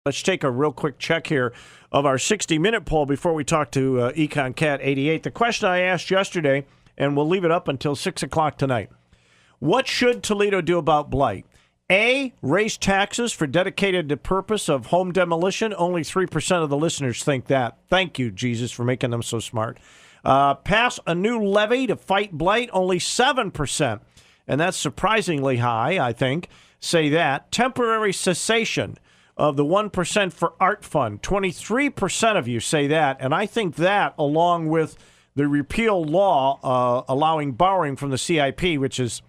Let's take a real quick check here of our 60-minute poll before we talk to EconCat 88. The question I asked yesterday, and we'll leave it up until 6 o'clock tonight. What should Toledo do about blight? A, raise taxes for dedicated to purpose of home demolition. Only 3% of the listeners think that. Thank you, Jesus, for making them so smart. Pass a new levy to fight blight. Only 7%, and that's surprisingly high, I think, say that. Temporary cessation of the 1% for art fund. 23% of you say that, and I think that, along with the repeal law allowing borrowing from the CIP, which is,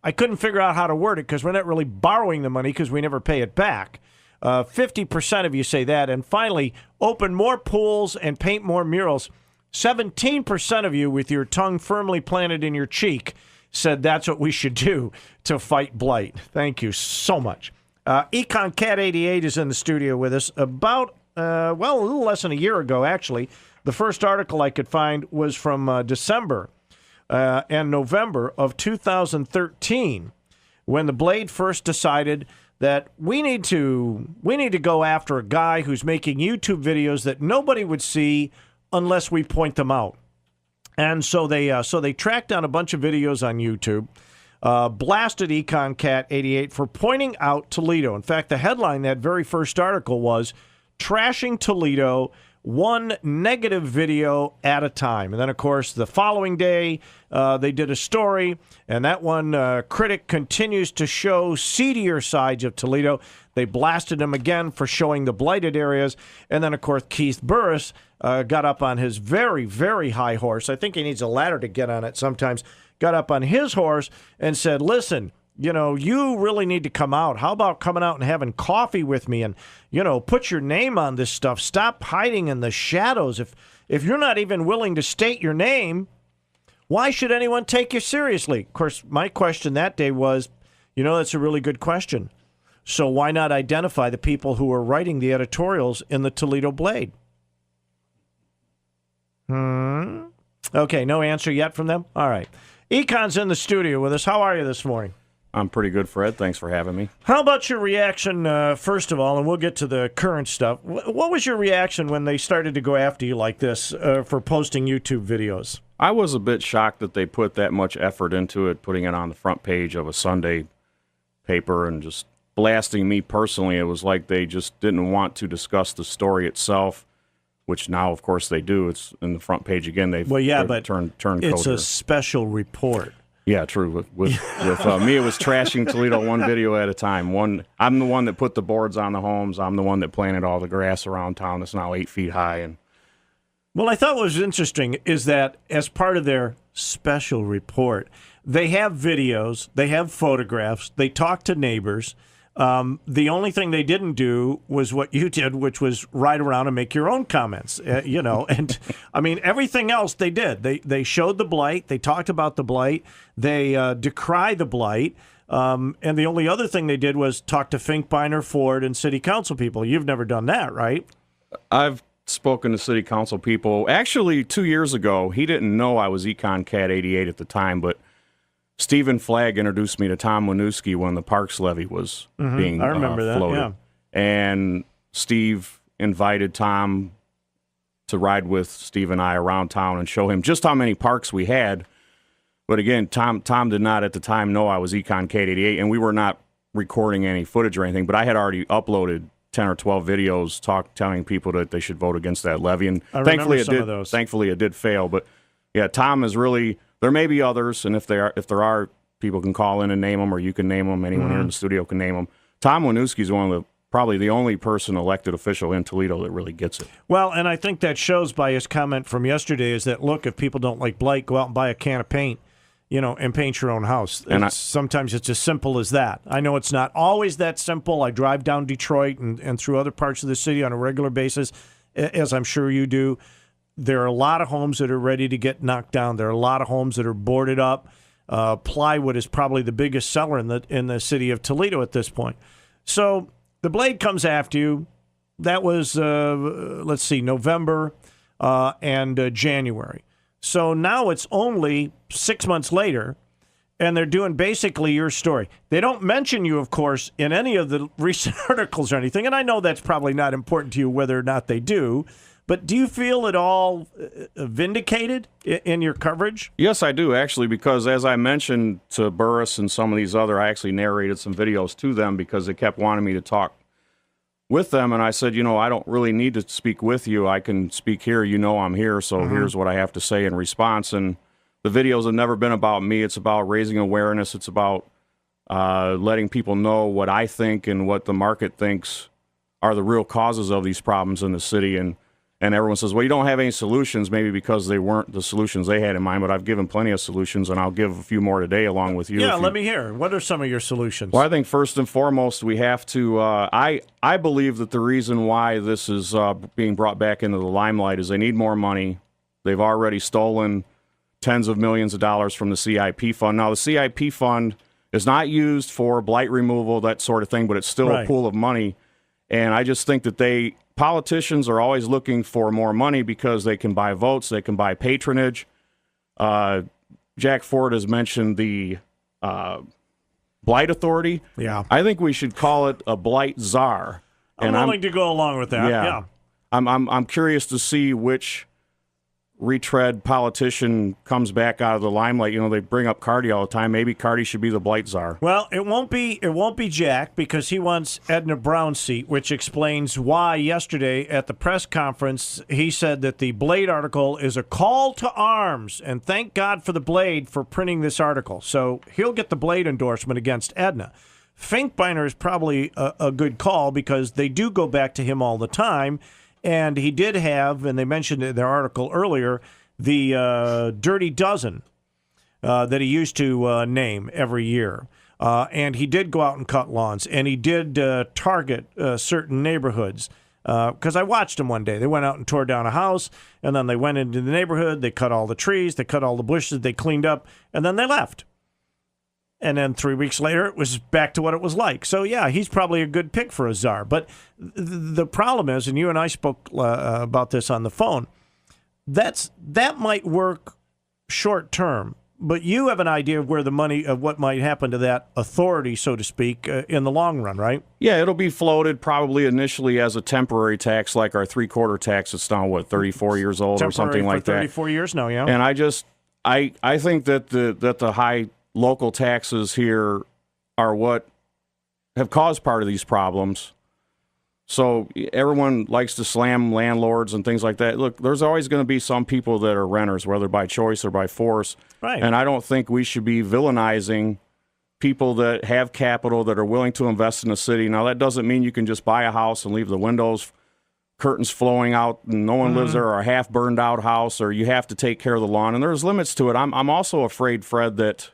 I couldn't figure out how to word it because we're not really borrowing the money because we never pay it back. 50% of you say that. And finally, open more pools and paint more murals. 17% of you, with your tongue firmly planted in your cheek, said that's what we should do to fight blight. Thank you so much. EconCat 88 is in the studio with us. About, a little less than a year ago, actually. The first article I could find was from December and November of 2013, when the Blade first decided that we need to go after a guy who's making YouTube videos that nobody would see unless we point them out. And so they tracked down a bunch of videos on YouTube, blasted EconCat 88 for pointing out Toledo. In fact, the headline, that very first article, was "Trashing Toledo, one negative video at a time." And then, of course, the following day, they did a story, and that one critic continues to show seedier sides of Toledo. They blasted him again for showing the blighted areas. And then, of course, Keith Burris got up on his very, very high horse. I think he needs a ladder to get on it sometimes. Got up on his horse and said, listen, you really need to come out. How about coming out and having coffee with me and, put your name on this stuff. Stop hiding in the shadows. If you're not even willing to state your name, why should anyone take you seriously? Of course, my question that day was, that's a really good question. So why not identify the people who are writing the editorials in the Toledo Blade? Okay, no answer yet from them? All right. Econ's in the studio with us. How are you this morning? I'm pretty good, Fred. Thanks for having me. How about your reaction, first of all, and we'll get to the current stuff. What was your reaction when they started to go after you like this for posting YouTube videos? I was a bit shocked that they put that much effort into it, putting it on the front page of a Sunday paper and just blasting me personally. It was like they just didn't want to discuss the story itself, which now, of course, they do. It's in the front page again. They've turned it's a special report. Yeah, true. With me, it was trashing Toledo one video at a time. I'm the one that put the boards on the homes. I'm the one that planted all the grass around town that's now 8 feet high. Well, I thought what was interesting is that as part of their special report, they have videos, they have photographs, they talk to neighbors. The only thing they didn't do was what you did, which was ride around and make your own comments, and I mean, everything else they did. They showed the blight. They talked about the blight. They decry the blight. And the only other thing they did was talk to Finkbeiner, Ford, and city council people. You've never done that, right? I've spoken to city council people. Actually, 2 years ago, he didn't know I was EconCat 88 at the time, but Stephen Flagg introduced me to Tom Winooski when the Parks levy was being I remember that, floated. yeah. And Steve invited Tom to ride with Steve and I around town and show him just how many parks we had. But again, Tom did not at the time know I was EconCat 88, and we were not recording any footage or anything, but I had already uploaded 10 or 12 videos telling people that they should vote against that levy. And thankfully it did fail. But yeah, Tom is really... There may be others, and if there are, people can call in and name them, or you can name them. Anyone here in the studio can name them. Tom Winooski is probably the only person elected official in Toledo that really gets it. Well, and I think that shows by his comment from yesterday is that, look, if people don't like blight, go out and buy a can of paint, and paint your own house. Sometimes it's as simple as that. I know it's not always that simple. I drive down Detroit and through other parts of the city on a regular basis, as I'm sure you do. There are a lot of homes that are ready to get knocked down. There are a lot of homes that are boarded up. Plywood is probably the biggest seller in the city of Toledo at this point. So the Blade comes after you. That was, November and January. So now it's only 6 months later, and they're doing basically your story. They don't mention you, of course, in any of the recent articles or anything, and I know that's probably not important to you whether or not they do, but do you feel at all vindicated in your coverage? Yes, I do, actually, because as I mentioned to Burris and some of these other, I actually narrated some videos to them because they kept wanting me to talk with them, and I said, I don't really need to speak with you. I can speak here. I'm here, so here's what I have to say in response. And the videos have never been about me. It's about raising awareness. It's about letting people know what I think and what the market thinks are the real causes of these problems in the city. And everyone says, well, you don't have any solutions, maybe because they weren't the solutions they had in mind, but I've given plenty of solutions, and I'll give a few more today along with you. Yeah, let me hear. What are some of your solutions? Well, I think first and foremost, we have to, I believe that the reason why this is being brought back into the limelight is they need more money. They've already stolen tens of millions of dollars from the CIP fund. Now, the CIP fund is not used for blight removal, that sort of thing, but it's still a pool of money. And I just think that politicians are always looking for more money because they can buy votes, they can buy patronage. Jack Ford has mentioned the Blight Authority. Yeah. I think we should call it a blight czar. I'm willing to go along with that. Yeah. I'm curious to see which retread politician comes back out of the limelight. They bring up Cardi all the time. Maybe Cardi should be the blight czar. Well, it won't be Jack, because he wants Edna Brown's seat, which explains why yesterday at the press conference he said that the Blade article is a call to arms, and thank God for the Blade for printing this article. So he'll get the Blade endorsement against Edna. Finkbeiner is probably a good call because they do go back to him all the time. And he did have, and they mentioned in their article earlier, the Dirty Dozen that he used to name every year. And he did go out and cut lawns, and he did target certain neighborhoods. Because I watched him one day. They went out and tore down a house, and then they went into the neighborhood. They cut all the trees. They cut all the bushes. They cleaned up, and then they left. And then 3 weeks later, it was back to what it was like. So, yeah, he's probably a good pick for a czar. But the problem is, and you and I spoke about this on the phone, that might work short term. But you have an idea of where the money, of what might happen to that authority, so to speak, in the long run, right? Yeah, it'll be floated probably initially as a temporary tax, like our three-quarter tax. It's now, 34 years old or something like that. 34 years now, yeah. And I think that the high local taxes here are what have caused part of these problems. So everyone likes to slam landlords and things like that. Look, there's always going to be some people that are renters, whether by choice or by force. Right. And I don't think we should be villainizing people that have capital, that are willing to invest in the city. Now, that doesn't mean you can just buy a house and leave the windows, curtains flowing out, and no one lives there, or a half-burned-out house, or you have to take care of the lawn. And there's limits to it. I'm also afraid, Fred, that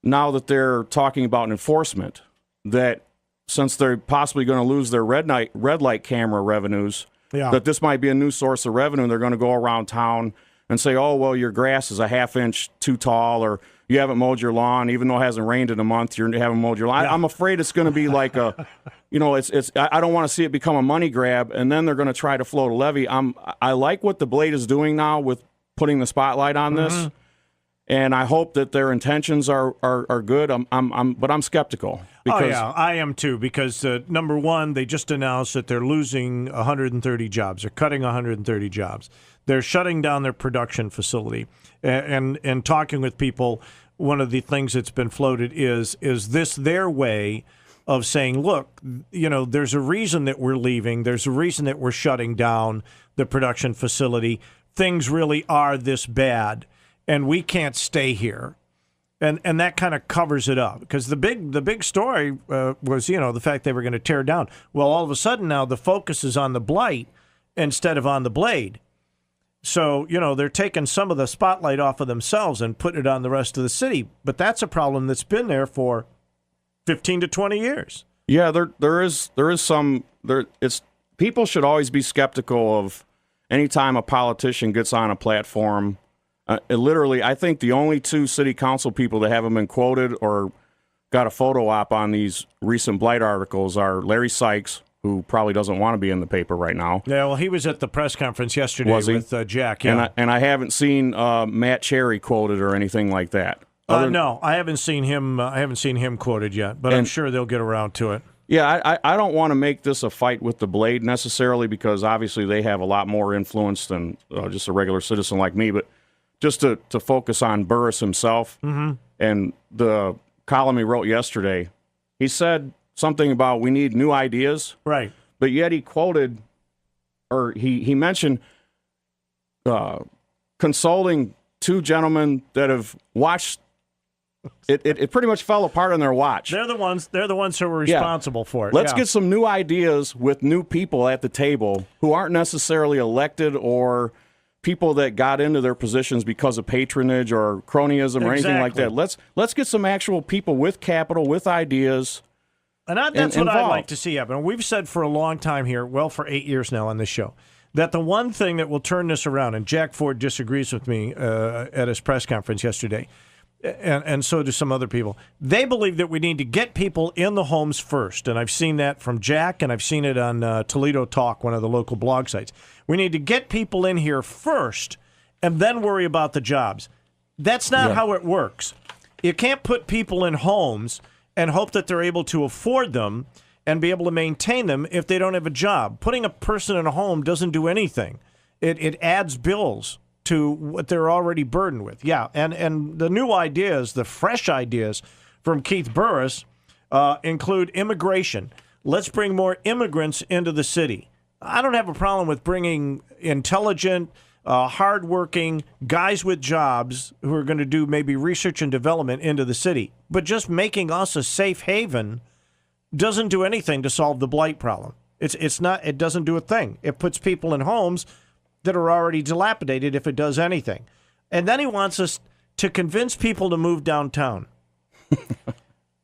now that they're talking about enforcement, that since they're possibly going to lose their red light camera revenues, that this might be a new source of revenue, and they're going to go around town and say, oh, well, your grass is a half inch too tall, or you haven't mowed your lawn, even though it hasn't rained in a month, you haven't mowed your lawn. I'm afraid it's going to be like I don't want to see it become a money grab, and then they're going to try to float a levy. I like what the Blade is doing now with putting the spotlight on this. And I hope that their intentions are good. But I'm skeptical. Because I am too. Because number one, they just announced that they're losing 130 jobs. They're cutting 130 jobs. They're shutting down their production facility. And talking with people, one of the things that's been floated is this their way of saying, look, there's a reason that we're leaving. There's a reason that we're shutting down the production facility. Things really are this bad. And we can't stay here, and that kind of covers it up, because the big story was the fact they were going to tear down. Well, all of a sudden now the focus is on the blight instead of on the Blade. So they're taking some of the spotlight off of themselves and putting it on the rest of the city. But that's a problem that's been there for 15 to 20 years. Yeah, there is some there. People should always be skeptical of any time a politician gets on a platform. Literally, I think the only two city council people that haven't been quoted or got a photo op on these recent blight articles are Larry Sykes, who probably doesn't want to be in the paper right now. Yeah, well, he was at the press conference yesterday with Jack. Yeah. And I haven't seen Matt Cherry quoted or anything like that. No, I haven't seen him. I haven't seen him quoted yet, but I'm sure they'll get around to it. Yeah, I don't want to make this a fight with the Blade necessarily, because obviously they have a lot more influence than just a regular citizen like me. But just to focus on Burris himself, and the column he wrote yesterday, he said something about we need new ideas. Right. But yet he quoted, or he mentioned consulting two gentlemen that have watched. It pretty much fell apart on their watch. They're the ones who were responsible for it. Let's get some new ideas with new people at the table who aren't necessarily elected or people that got into their positions because of patronage or cronyism or anything like that. Let's get some actual people with capital, with ideas. And that's what I'd like to see happen. We've said for a long time here, well, for 8 years now on this show, that the one thing that will turn this around, and Jack Ford disagrees with me at his press conference yesterday, and so do some other people. They believe that we need to get people in the homes first, and I've seen that from Jack, and I've seen it on Toledo Talk, one of the local blog sites. We need to get people in here first and then worry about the jobs. That's not how it works. You can't put people in homes and hope that they're able to afford them and be able to maintain them if they don't have a job. Putting a person in a home doesn't do anything. It adds bills to what they're already burdened with. Yeah, and the new ideas, the fresh ideas from Keith Burris include immigration. Let's bring more immigrants into the city. I don't have a problem with bringing intelligent, hardworking guys with jobs who are going to do maybe research and development into the city. But just making us a safe haven doesn't do anything to solve the blight problem. It doesn't do a thing. It puts people in homes that are already dilapidated if it does anything. And then he wants us to convince people to move downtown.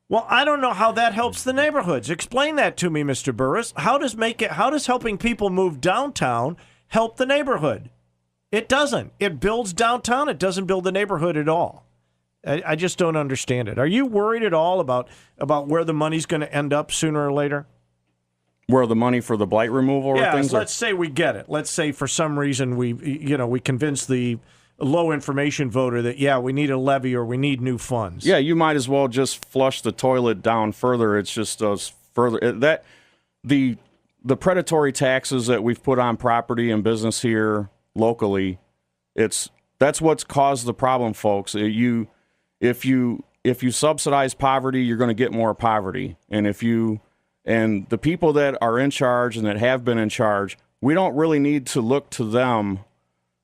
Well, I don't know how that helps the neighborhoods. Explain that to me, Mr. Burris. How does helping people move downtown help the neighborhood? It doesn't. It builds downtown. It doesn't build the neighborhood at all. I just don't understand it. Are you worried at all about where the money's going to end up sooner or later? Where the money for the blight removal or things? Let's say we get it. Let's say for some reason we convince the low information voter that, we need a levy or we need new funds. Yeah, you might as well just flush the toilet down further. It's just further the predatory taxes that we've put on property and business here locally. That's what's caused the problem, folks. If you subsidize poverty, you're going to get more poverty. And the people that are in charge and that have been in charge, we don't really need to look to them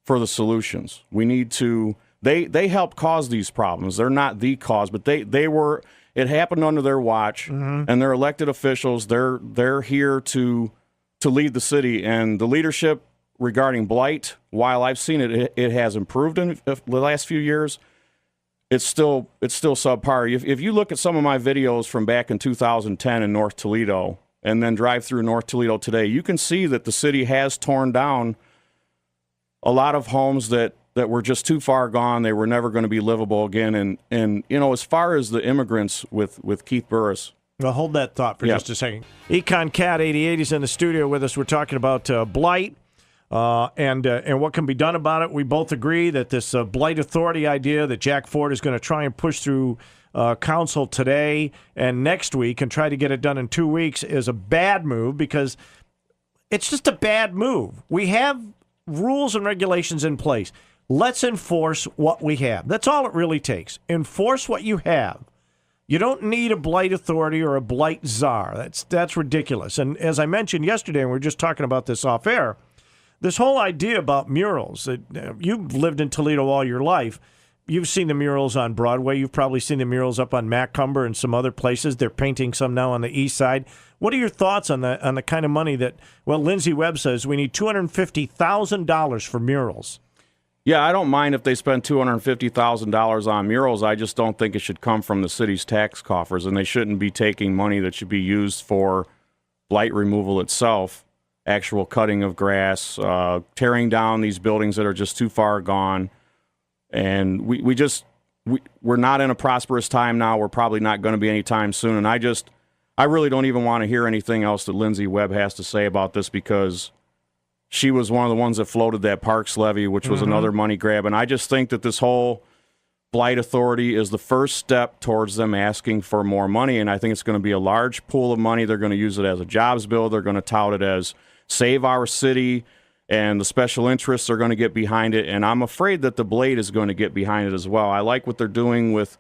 for the solutions. We need to. They helped cause these problems. They're not the cause, but it happened under their watch, and they're elected officials. They're here to lead the city, and the leadership regarding blight, while I've seen it has improved in the last few years. It's still subpar. If you look at some of my videos from back in 2010 in North Toledo and then drive through North Toledo today, you can see that the city has torn down a lot of homes that were just too far gone. They were never going to be livable again. And as far as the immigrants with Keith Burris. Well, hold that thought for just a second. EconCat 88 is in the studio with us. We're talking about blight. And what can be done about it. We both agree that this blight authority idea that Jack Ford is going to try and push through council today and next week and try to get it done in 2 weeks is a bad move, because it's just a bad move. We have rules and regulations in place. Let's enforce what we have. That's all it really takes. Enforce what you have. You don't need a blight authority or a blight czar. That's ridiculous. And as I mentioned yesterday, and we were just talking about this off air, this whole idea about murals, you've lived in Toledo all your life. You've seen the murals on Broadway. You've probably seen the murals up on Macomber and some other places. They're painting some now on the east side. What are your thoughts on the kind of money that, Lindsay Webb says we need $250,000 for murals? Yeah, I don't mind if they spend $250,000 on murals. I just don't think it should come from the city's tax coffers, and they shouldn't be taking money that should be used for blight removal itself. Actual cutting of grass, tearing down these buildings that are just too far gone. And we're not in a prosperous time now. We're probably not going to be anytime soon. And I really don't even want to hear anything else that Lindsay Webb has to say about this, because she was one of the ones that floated that Parks levy, which was another money grab. And I just think that this whole Blight Authority is the first step towards them asking for more money, and I think it's going to be a large pool of money. They're going to use it as a jobs bill. They're going to tout it as save our city, and the special interests are going to get behind it, and I'm afraid that the Blade is going to get behind it as well. I like what they're doing with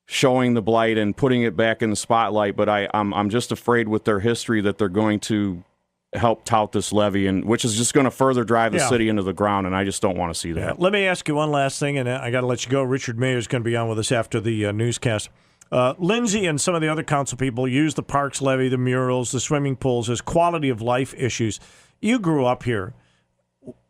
showing the blight and putting it back in the spotlight, but I'm just afraid with their history that they're going to help tout this levy, and which is just going to further drive the city into the ground, and I just don't want to see that. Yeah. Let me ask you one last thing, and I got to let you go. Richard Mayer is going to be on with us after the newscast. Lindsay and some of the other council people use the parks levy, the murals, the swimming pools as quality of life issues. You grew up here.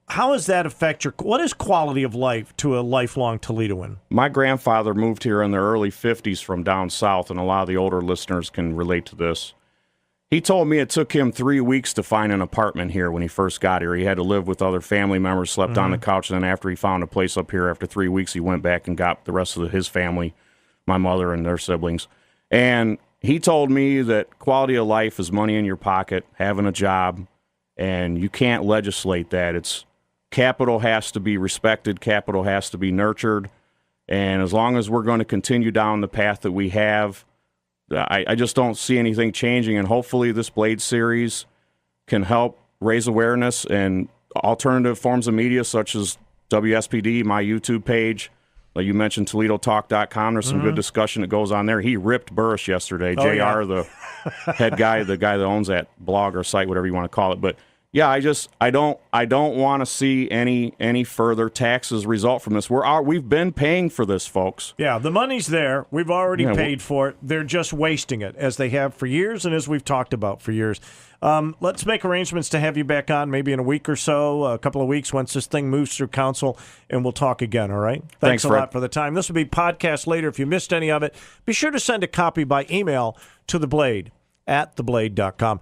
How does that affect what is quality of life to a lifelong Toledoan? My grandfather moved here in the early 50s from down south, and a lot of the older listeners can relate to this. He told me it took him 3 weeks to find an apartment here when he first got here. He had to live with other family members, slept on the couch, and then after he found a place up here, after 3 weeks, he went back and got the rest of his family, my mother and their siblings. And he told me that quality of life is money in your pocket, having a job, and you can't legislate that. It's capital has to be respected, capital has to be nurtured, and as long as we're going to continue down the path that we have, I just don't see anything changing, and hopefully this Blade series can help raise awareness, and alternative forms of media such as WSPD, my YouTube page. Like you mentioned, ToledoTalk.com. There's some good discussion that goes on there. He ripped Burris yesterday. JR, the head guy, the guy that owns that blog or site, whatever you want to call it. But yeah, I don't want to see any further taxes result from this. We've been paying for this, folks. Yeah, the money's there. We've already paid for it. They're just wasting it, as they have for years and as we've talked about for years. Let's make arrangements to have you back on maybe in a week or so, a couple of weeks, once this thing moves through council, and we'll talk again, all right? Thanks a Fred. lot for the time. This will be podcast later. If you missed any of it, be sure to send a copy by email to The Blade at theblade.com.